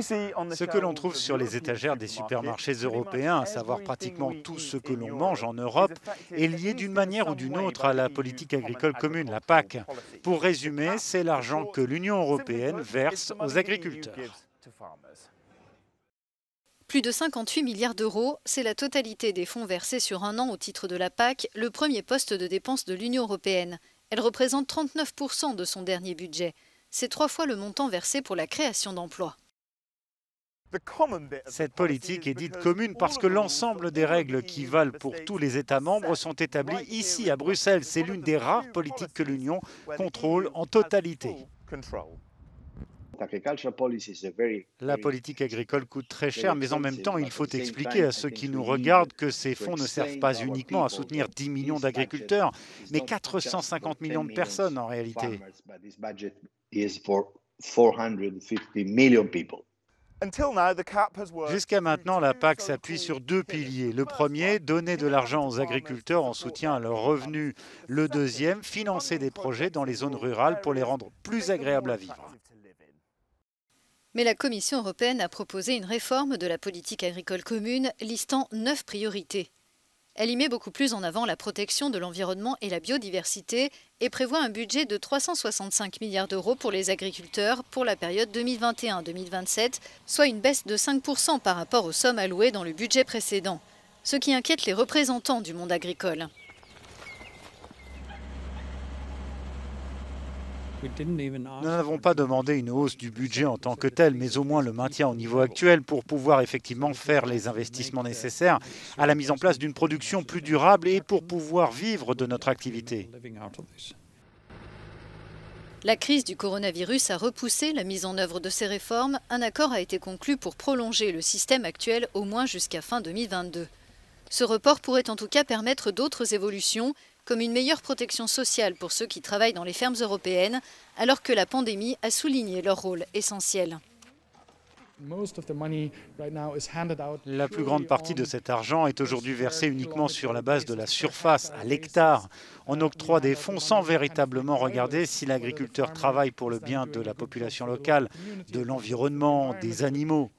Ce que l'on trouve sur les étagères des supermarchés européens, à savoir pratiquement tout ce que l'on mange en Europe, est lié d'une manière ou d'une autre à la politique agricole commune, la PAC. Pour résumer, c'est l'argent que l'Union européenne verse aux agriculteurs. Plus de 58 milliards d'euros, c'est la totalité des fonds versés sur un an au titre de la PAC, le premier poste de dépense de l'Union européenne. Elle représente 39% de son dernier budget. C'est 3 fois le montant versé pour la création d'emplois. Cette politique est dite commune parce que l'ensemble des règles qui valent pour tous les États membres sont établies ici à Bruxelles. C'est l'une des rares politiques que l'Union contrôle en totalité. La politique agricole coûte très cher, mais en même temps, il faut expliquer à ceux qui nous regardent que ces fonds ne servent pas uniquement à soutenir 10 millions d'agriculteurs, mais 450 millions de personnes en réalité. Jusqu'à maintenant, la PAC s'appuie sur 2 piliers. Le premier, donner de l'argent aux agriculteurs en soutien à leurs revenus. Le deuxième, financer des projets dans les zones rurales pour les rendre plus agréables à vivre. Mais la Commission européenne a proposé une réforme de la politique agricole commune listant 9 priorités. Elle y met beaucoup plus en avant la protection de l'environnement et la biodiversité et prévoit un budget de 365 milliards d'euros pour les agriculteurs pour la période 2021-2027, soit une baisse de 5% par rapport aux sommes allouées dans le budget précédent, ce qui inquiète les représentants du monde agricole. Nous n'avons pas demandé une hausse du budget en tant que tel, mais au moins le maintien au niveau actuel pour pouvoir effectivement faire les investissements nécessaires à la mise en place d'une production plus durable et pour pouvoir vivre de notre activité. La crise du coronavirus a repoussé la mise en œuvre de ces réformes. Un accord a été conclu pour prolonger le système actuel au moins jusqu'à fin 2022. Ce report pourrait en tout cas permettre d'autres évolutions, comme une meilleure protection sociale pour ceux qui travaillent dans les fermes européennes, alors que la pandémie a souligné leur rôle essentiel. La plus grande partie de cet argent est aujourd'hui versée uniquement sur la base de la surface, à l'hectare. On octroie des fonds sans véritablement regarder si l'agriculteur travaille pour le bien de la population locale, de l'environnement, des animaux.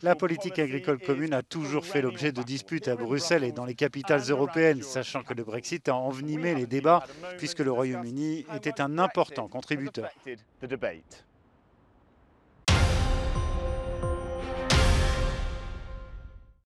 La politique agricole commune a toujours fait l'objet de disputes à Bruxelles et dans les capitales européennes, sachant que le Brexit a envenimé les débats puisque le Royaume-Uni était un important contributeur.